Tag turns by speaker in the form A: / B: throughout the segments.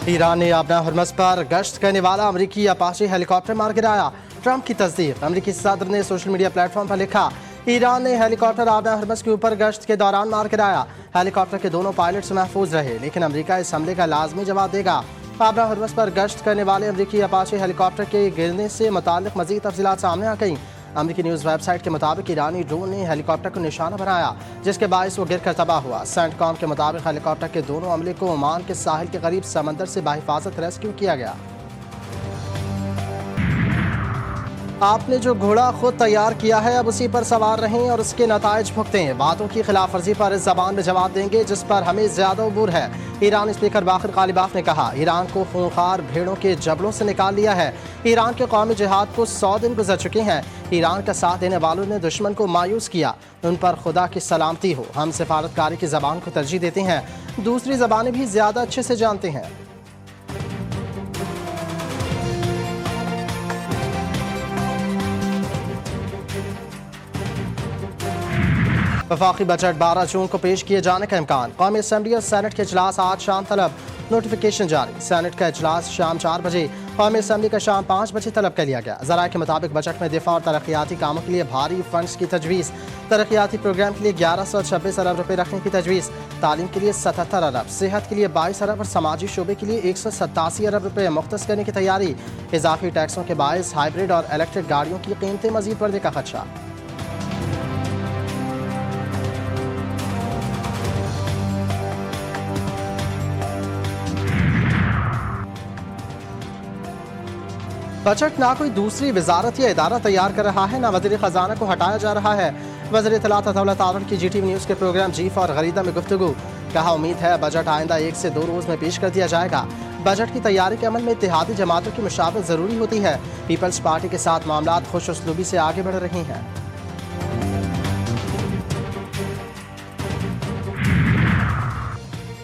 A: Iran ने अपना Hermes पर गश्त करने वाला अमरीकी अपाचे हेलीकॉप्टर मार गिराया। ट्रंप की तस्दीक। अमरीकी सदर ने सोशल मीडिया प्लेटफॉर्म पर लिखा, ईरान ने हेलीकॉप्टर आबना हरमस के ऊपर गश्त के दौरान मार गिराया। हेलीकॉप्टर के दोनों पायलट्स महफूज रहे, लेकिन अमरीका इस हमले का लाजमी जवाब देगा। आबना हरमस पर गश्त करने वाले अमरीकी अपाचे हेलीकॉप्टर के गिरने से मुताल्लिक मजीद तफसीलात सामने आ गई। अमरीकी न्यूज़ वेबसाइट के मुताबिक ईरानी ड्रोन ने हेलीकॉप्टर को निशाना बनाया, जिसके बायस वो गिरकर तबाह हुआ। सेंटकॉम के मुताबिक हेलीकॉप्टर के दोनों अमले को ओमान के साहिल के करीब समंदर से बाहिफाजत रेस्क्यू किया गया। आपने जो घोड़ा खुद तैयार किया है, अब उसी पर सवार रहें और उसके नताइज भुगतें। बातों की खिलाफ वर्जी पर इस जबान में जवाब देंगे जिस पर हमें ज्यादा उबूर है। ईरान स्पीकर बाकर गालिबाफ ने कहा, ईरान को खूंखार भेड़ों के जबड़ों से निकाल लिया है। ईरान के कौमी जिहाद को 100 दिन गुजर चुके हैं। ईरान का साथ देने वालों ने दुश्मन को मायूस किया। उन पर खुदा की सलामती हो। हम सिफारतकारी की जबान को तरजीह देते हैं, दूसरी जबानें भी ज्यादा अच्छे से जानते हैं। वफाकी बजट 12 जून को पेश किए जाने का इम्कान। कौमी असम्बली और सेनेट के इजलास आज शाम तलब। नोटिफिकेशन जारी। सेनेट का इजलास शाम 4 बजे, कौमी असम्बली का शाम 5 बजे तलब कर लिया गया। ज़राए के मुताबिक बजट में दिफा और तरक्याती कामों के लिए भारी फंड्स की तजवीज़। तरक्याती प्रोग्राम के लिए 1126 अरब रुपये रखने की तजवीज़। तालीम के लिए 77 अरब, सेहत के लिए 22 अरब और समाजी शोबे के लिए 187 अरब रुपये मुख्तस करने की तैयारी। इजाफी टैक्सों के बायस हाइब्रिड और इलेक्ट्रिक गाड़ियों की कीमतें मजीद बढ़ने का खदशा। बजट ना कोई दूसरी वजारत या इदारा तैयार कर रहा है, ना वज़ीर ख़जाना को हटाया जा रहा है। वज़ीर इत्तलात अताउल्लाह तारड़ की GTV न्यूज़ के प्रोग्राम जीफ और गरीदा में गुफ्तगू। कहा, उम्मीद है बजट आइंदा 1 से 2 रोज़ में पेश कर दिया जाएगा। बजट की तैयारी के अमल में इत्तेहादी जमातों की मुशावरत ज़रूरी होती है। पीपल्स पार्टी के साथ मामलात खुश उसलूबी से आगे बढ़ रहे हैं।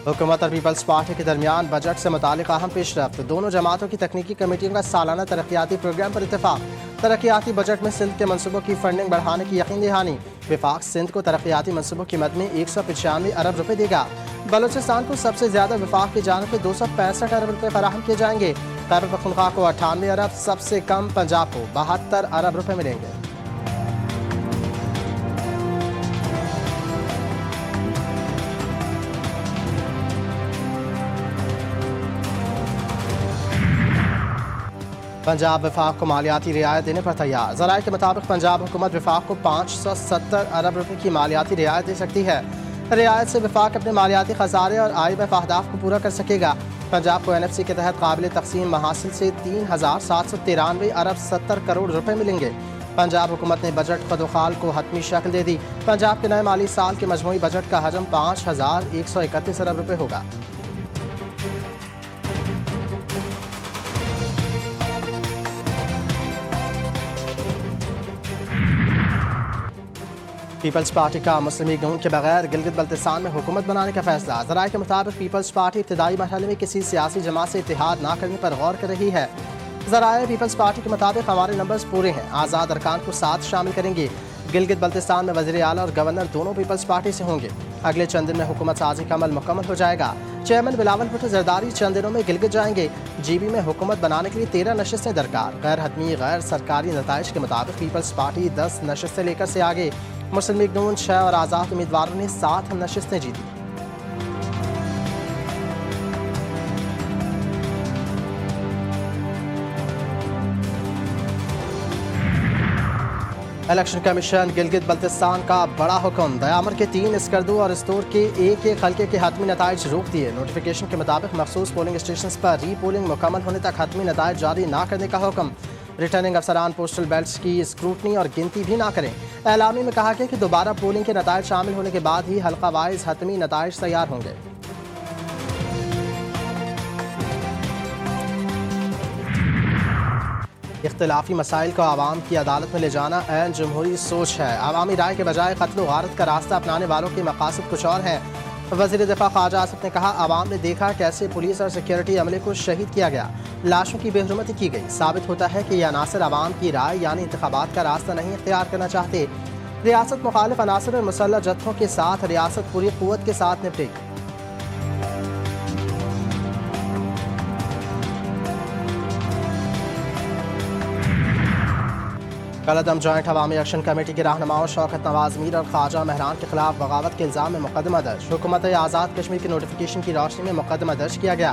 A: हुकूमत और पीपल्स पार्टी के दरमियान बजट से मुतालिक अहम पेशरफ्त। दोनों जमातों की तकनीकी कमेटियों का सालाना तरक्याती प्रोग्राम पर इत्तेफाक। तरक्याती बजट में सिंध के मनसूबों की फंडिंग बढ़ाने की यकीन दहानी। विफाक सिंध को तरक्याती मनसूबों की मद में 195 अरब रुपये देगा। बलोचिस्तान को सबसे ज्यादा विफाक की जानब से 265 अरब रुपये फराहम किए जाएंगे। खैबर पख्तूनख्वा को 98 अरब, सबसे कम पंजाब को 72 अरब रुपये मिलेंगे। पंजाब विफाक को मालियाती रियायत देने पर तैयार। ज़राए के मुताबिक पंजाब हुकूमत विफाक को 570 अरब रुपये की मालियाती रियायत दे सकती है। रियायत से विफाक अपने मालियाती खसारे और IMF अहदाफ को पूरा कर सकेगा। पंजाब को NFC के तहत काबिल तकसीम महासिल से 3793 अरब 70 करोड़ रुपये मिलेंगे। पंजाब हुकूमत ने बजट खुदोखाल को हतमी शक्ल दे दी। पंजाब के नए माली साल के मजमूई बजट का हजम 5131 अरब रुपये होगा। पीपल्स पार्टी का मुस्लिम लीग नून के बगैर गिलगित बल्तिस्तान में हुकूमत बनाने का फैसला। ज़राए के मुताबिक पीपल्स पार्टी इब्तदाई मरहले में किसी सियासी जमात से इत्तेहाद ना करने पर गौर कर रही है। ज़राए पीपल्स पार्टी के मुताबिक हमारे नंबर्स पूरे हैं, आज़ाद अरकान को साथ शामिल करेंगे। गिलगित बल्तिस्तान में वज़ीर आला और गवर्नर दोनों पीपल्स पार्टी से होंगे। अगले चंद दिन में हुकूमत साजी का अमल मुकम्मल हो जाएगा। चेयरमैन बिलावल भुट्टो जरदारी चंद दिनों में गिलगित जाएंगे। GB में हुकूमत बनाने के लिए 13 नशस्तें दरकार। गैर हतमी गैर सरकारी नताइज के मुताबिक पीपल्स पार्टी 10 नशस्तें लेकर से आगे। मुस्लिम लीग नून 6 और आज़ाद उम्मीदवारों ने 7 नशस्तें जीती। इलेक्शन कमीशन गिलगित बल्तिस्तान का बड़ा हुक्म। दयामर के 3, स्कर्दू और इस्तोर के एक हल्के के हतमी नताइज रोक दिए। नोटिफिकेशन के मुताबिक मखसूस पोलिंग स्टेशन पर री पोलिंग मुकम्मल होने तक हतमी नताइज जारी ना करने का हुक्म। रिटर्निंग अफसरान पोस्टल बैलेट्स की स्क्रूटनी और गिनती भी ना करें। एलामी में कहा गया कि दोबारा पोलिंग के नताइज शामिल होने के बाद ही हल्का वाइज हतमी नताइज तैयार होंगे। इख्तिलाफी मसाइल को आवाम की अदालत में ले जाना ऐन जमहूरी सोच है। अवामी राय के बजाय कत्ल गारत का रास्ता अपनाने वालों के मकासद कुछ और हैं। वज़ीर दिफा ख्वाजा आसिफ ने कहा, आवाम ने देखा कैसे पुलिस और सिक्योरिटी अमले को शहीद किया गया, लाशों की बेहुरमती की गई। साबित होता है कि ये अनासर आवाम की राय यानी इंतखाबात का रास्ता नहीं इख्तियार करना चाहते। रियासत मुखालिफ अनासर और मुसल्लह जत्थों के साथ रियासत पूरी कुव्वत के साथ निपटेगी। कलअदम जॉइंट अवामी एक्शन कमेटी के रहनुमाओं शौकत नवाज मीर और ख्वाजा महरान के खिलाफ बगावत के इल्ज़ाम में मुकदमा दर्ज। हुकूमत आज़ाद कश्मीर की नोटिफिकेशन की रोशनी में मुकदमा दर्ज किया गया।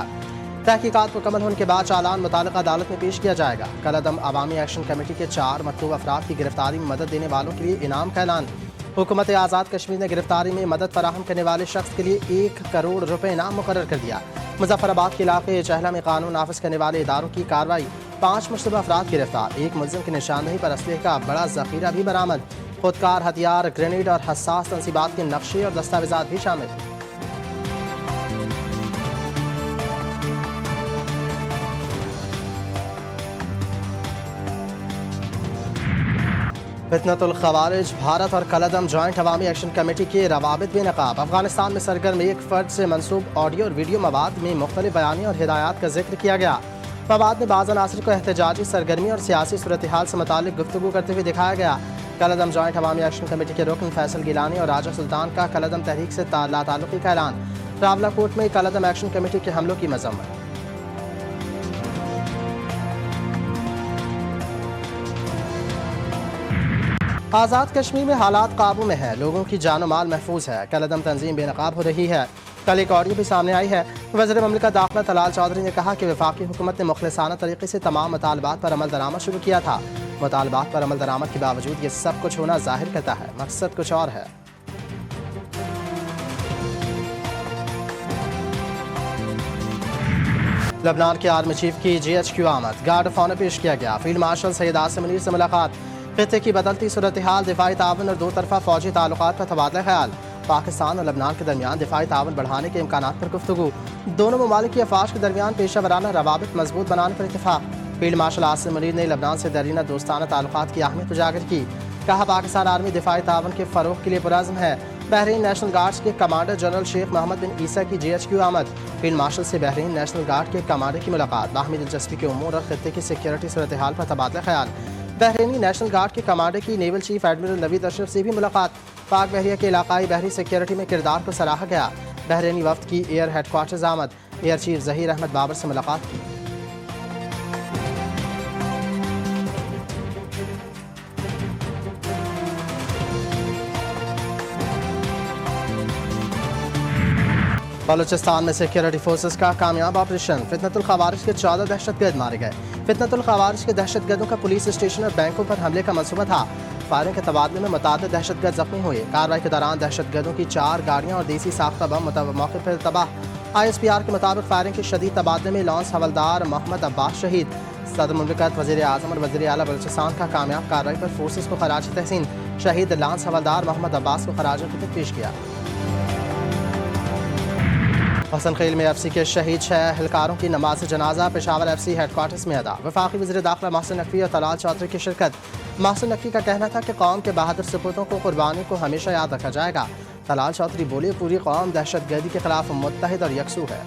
A: तहकीकात मुकम्मल होने के बाद चालान मुताल्लिक़ा अदालत में पेश किया जाएगा। कलअदम अवामी एक्शन कमेटी के 4 मतलूब अफराद की गिरफ्तारी में मदद देने वालों के लिए इनाम का ऐलान। हुकूमत आज़ाद कश्मीर ने गिरफ्तारी में मदद फराहम करने वाले शख्स के लिए 1 करोड़ रुपए इनाम मुकर्रर कर दिया। मुजफ्फराबाद के इलाके चहला में कानून नाफिज करने वाले इदारों की कार्रवाई। 5 मुश्तबा अफराद गिरफ्तार। 1 मुलजिम की निशानदेही पर असलहे का बड़ा जखीरा भी बरामद। खुदकार हथियार, ग्रेनेड और हसास तंसीबात के नक्शे और दस्तावेजात भी शामिल। फितनतुल खवारिज भारत और कलअदम जॉइंट अवामी एक्शन कमेटी के रवाबित बेनकाब। अफगानिस्तान में सरगर्म एक फर्द से मंसूब ऑडियो और वीडियो मवाद में मुख्तलिफ बयानी और हिदायत का जिक्र किया गया। मवाद में बाज़ अनासर को एहतजाजी सरगर्मी और सियासी सूरत हाल से मुतालिक गुफ्तगू करते हुए दिखाया गया। कलअदम जॉइंट अवामी एक्शन कमेटी के रुकन फैसल गिलानी और राजा सुल्तान का कलअदम तहरीक से लाताल्लुकी का ऐलान। रावलाकोट में कलअदम एक्शन कमेटी के हमलों की मजम्मत। आज़ाद कश्मीर में हालात काबू में है, लोगों की जान और माल महफूज है। कलअदम तंजीम बेनकाब हो रही है। कल एक ऑडियो भी सामने आई है। वज़ीर ममलिकत दाखिला तलाल चौधरी ने कहा कि वफाकी हुकूमत ने मुखलिसाना तरीके से तमाम मुतालबात पर अमल दरामद शुरू किया था। मुतालबात पर अमल दरामद के बावजूद ये सब कुछ होना जाहिर करता है मकसद कुछ और है। लबनान के आर्मी चीफ की GHQ आमद। गार्ड ऑफ ऑनर पेश किया गया। फील्ड मार्शल सैयद आसिम मुनीर से मुलाकात। खित्ते की बदलती सूरत हाल, दिफाई ताउन और 2 तरफा फौजी ताल्लुकात पर तबादला ख्याल। पाकिस्तान और लबनान के दरमियान दिफाई ताउन बढ़ाने के इम्कानात पर गुफ्तगू। दोनों ममालिक की अफवाज के दरमियान पेशा रवाबित मजबूत बनाने पर इत्तेफाक। फील्ड मार्शल आसिम मुनीर ने लबनान से दरीना दोस्ताना ताल्लुकात की अहमियत उजागर की। कहा, पाकिस्तान आर्मी दिफाई ताउन के फ़रोग के लिए पुरज़्म है। बहरीन नेशनल गार्ड्स के कमांडर जनरल शेख मोहम्मद बिन ईसा की GHQ आमद। फील्ड मार्शल से बहरीन नेशनल गार्ड के कमांडर की मुलाकात। बाहमी दिलचस्पी के उमूर और खित्ते की सिक्योरिटी सूरत हाल पर तबादला ख्याल। बहरीनी नेशनल गार्ड के कमांडर की naval chief admiral Naveed Ashraf से भी मुलाकात। पाक बहरिया के इलाकाई बहरी सिक्योरिटी में किरदार को सराहा गया। बहरीनी वफ्द की एयर हेडक्वार्टर्स आमद। एयर चीफ ज़हीर अहमद बाबर से मुलाकात की। बलूचिस्तान में सिक्योरिटी फोर्सेस का कामयाब ऑपरेशन। फितनतुल खवारिज के 14 दहशतगर्द मारे गए। फितनतुल खवारिज के दहशतगर्दों का पुलिस स्टेशन और बैंकों पर हमले का मंसूबा था। फायरिंग के तबादले में मुतादिद दहशतगर्द जख्मी हुए। कार्रवाई के दौरान दहशतगर्दों की 4 गाड़ियां और देसी साख्ता बम मौके पर तबाह। ISPR के मुताबिक फायरिंग के शदीद तबादले में लॉन्स हवलदार मोहम्मद अब्बास शहीद। सदर मुमलिकत वज़ीर आज़म और वज़ीर आला बलूचिस्तान का कामयाब कार्रवाई पर फोर्सेस को खराज तहसीन। शहीद लॉन्स हवलदार मोहम्मद अब्बास को खराज अक़ीदत पेश किया। हसन खेल में FC के शहीद 6 एहलकारों की नमाज जनाजा पेशावर FC हेडक्वार्टर्स में अदा। वफाकी वज़ीर दाखिला मोहसिन नकवी और तलाल चौधरी की शिरकत। मोहसिन नकवी का कहना था कि कौम के बहादुर सपूतों को कुर्बानी को हमेशा याद रखा जाएगा। तलाल चौधरी बोले, पूरी कौम दहशतगर्दी के खिलाफ मुत्तहिद और यकसू है।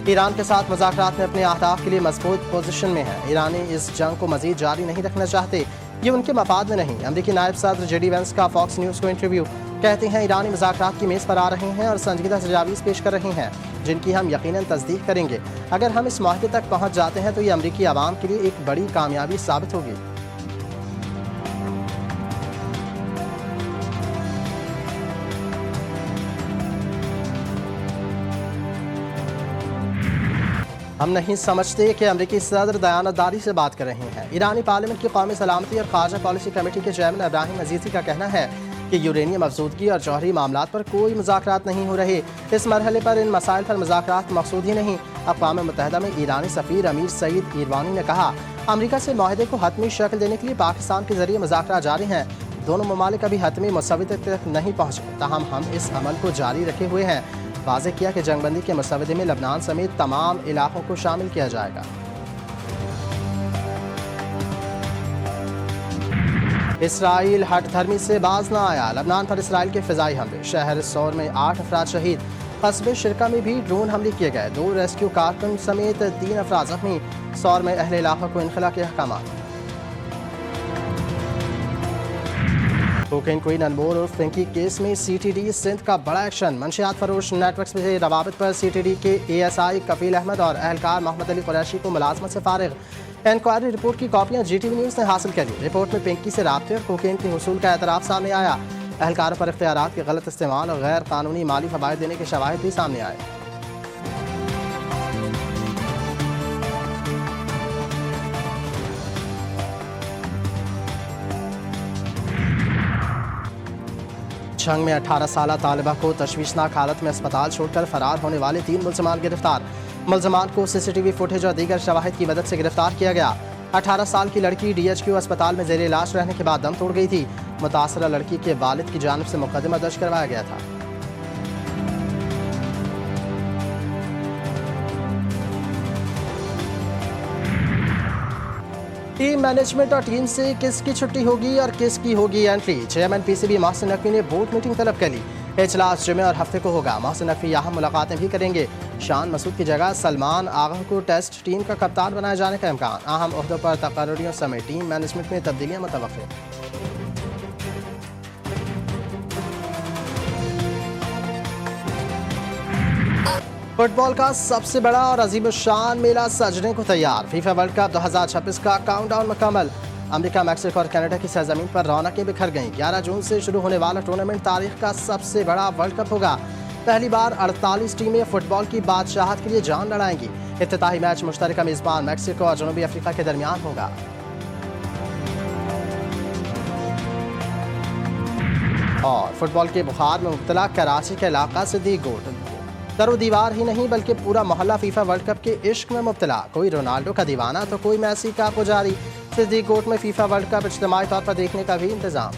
A: ईरान के साथ मुज़ाकरात में अपने अहदाफ के लिए मजबूत पोजीशन में है। ईरानी इस जंग को मजीद जारी नहीं रखना चाहते, ये उनके मफाद में नहीं। अमरीकी नायब सदर JD वेंस का फॉक्स न्यूज़ को इंटरव्यू। कहते हैं, ईरानी मुज़ाकरात की मेज़ पर आ रहे हैं और संजीदा तजावीज़ पेश कर रहे हैं जिनकी हम यकीनन तस्दीक करेंगे। अगर हम इस माहदे तक पहुँच जाते हैं तो ये अमरीकी आवाम के लिए एक बड़ी कामयाबी साबित होगी। हम नहीं समझते कि अमरीकी सदर दयानतदारी से बात कर रहे हैं। ईरानी पार्लियामेंट की कौमी सलामती और खारजा पॉलिसी कमेटी के चेयरमैन इब्राहिम अजीज़ी का कहना है कि यूरेनियम अफजूदगी और जौहरी मामलात पर कोई मुज़ाकरात नहीं हो रहे। इस मरहले पर इन मसाइल पर मुज़ाकरात मकसूद ही नहीं। अक़वाम मुत्तहिदा में ईरानी सफ़ीर अमीर सईद ईरवानी ने कहा, अमरीका से माहदे को हतमी शक्ल देने के लिए पाकिस्तान के जरिए मुज़ाकरात जारी हैं। दोनों ममालिक अभी हतमी मुसव्वदे तक नहीं पहुँचे, ताहम हम इस अमल को जारी रखे हुए हैं। वाज़ेह किया कि जंगबंदी के मसवदे में लबनान समेत तमाम इलाकों को शामिल किया जाएगा। इसराइल हट धर्मी से बाज ना आया। लबनान पर इसराइल के फ़िज़ाई हमले। शहर सौर में 8 अफराद शहीद। कस्बे शिरका में भी ड्रोन हमले किए गए। 2 रेस्क्यू कारकुन समेत 3 अफराद जख्मी। सौर में अहले इलाक़ा को इनखला के अहकाम। कोकेन क्वीन अनमोल और फ्रेंकी केस में CTD सिंध का बड़ा एक्शन। मंशियात फरोश नेटवर्क से रवाबित पर CTD के ASI कफील अहमद और एहलकार मोहम्मद अली कुरैशी को मुलाजमत से फारिग। इंक्वायरी रिपोर्ट की कॉपियां GTV न्यूज़ ने हासिल करी। रिपोर्ट में पिंकी से राब्ते और कोकेन के हुसूल का एतराफ़ सामने आया। एहलकारों पर इख्तियारात के गलत इस्तेमाल और गैर कानूनी माली फवायद देने के शवाहिद भी सामने आए। छंग में 18 साल तालिबा को तशवीशनाक हालत में अस्पताल छोड़कर फरार होने वाले 3 मुलजमान गिरफ्तार। मुलजमान को CCTV फुटेज और दीगर शवाहिद की मदद से गिरफ्तार किया गया। 18 साल की लड़की DHQ अस्पताल में जेर इलाज रहने के बाद दम तोड़ गई थी। मुतासरा लड़की के वालिद की जानिब से मुकदमा दर्ज करवाया गया था। टीम मैनेजमेंट और टीम से किसकी छुट्टी होगी और किसकी होगी entry. Chairman PCB Mohsin Naqvi ने बोर्ड मीटिंग तलब कर ली। इजलास जुमे और हफ्ते को होगा। मोहसिन नकवी यहाँ मुलाकातें भी करेंगे। शान मसूद की जगह सलमान आगा को टेस्ट टीम का कप्तान बनाए जाने का इम्कान। अहम ओहदों पर तकर्रियों समेत टीम मैनेजमेंट में तब्दीलियाँ मुतवक्किल। फुटबॉल का सबसे बड़ा और अजीब शान मेला सजने को तैयार। फीफा वर्ल्ड कप 2026 का काउंटडाउन मुकम्मल। अमेरिका, मैक्सिको और कनाडा की सरजमीन पर रौनकें बिखर गईं। 11 जून से शुरू होने वाला टूर्नामेंट तारीख का सबसे बड़ा वर्ल्ड कप होगा। पहली बार 48 टीमें फुटबॉल की बादशाहत के लिए जान लड़ाएंगी। इफ्तिताही मैच मुश्तरका मेजबान मैक्सिको और जनूबी अफ्रीका के दरमियान होगा। और फुटबॉल के बुखार में मुब्तला कराची के इलाका सिद्दीक गोट। दरो दीवार ही नहीं बल्कि पूरा मोहल्ला फीफा वर्ल्ड कप के इश्क में मुब्तला। कोई रोनाल्डो का दीवाना तो कोई मैसी का पुजारी। सिद्दीक गोट में फीफा वर्ल्ड कप इज्तिमाई तौर पर देखने का भी इंतजाम।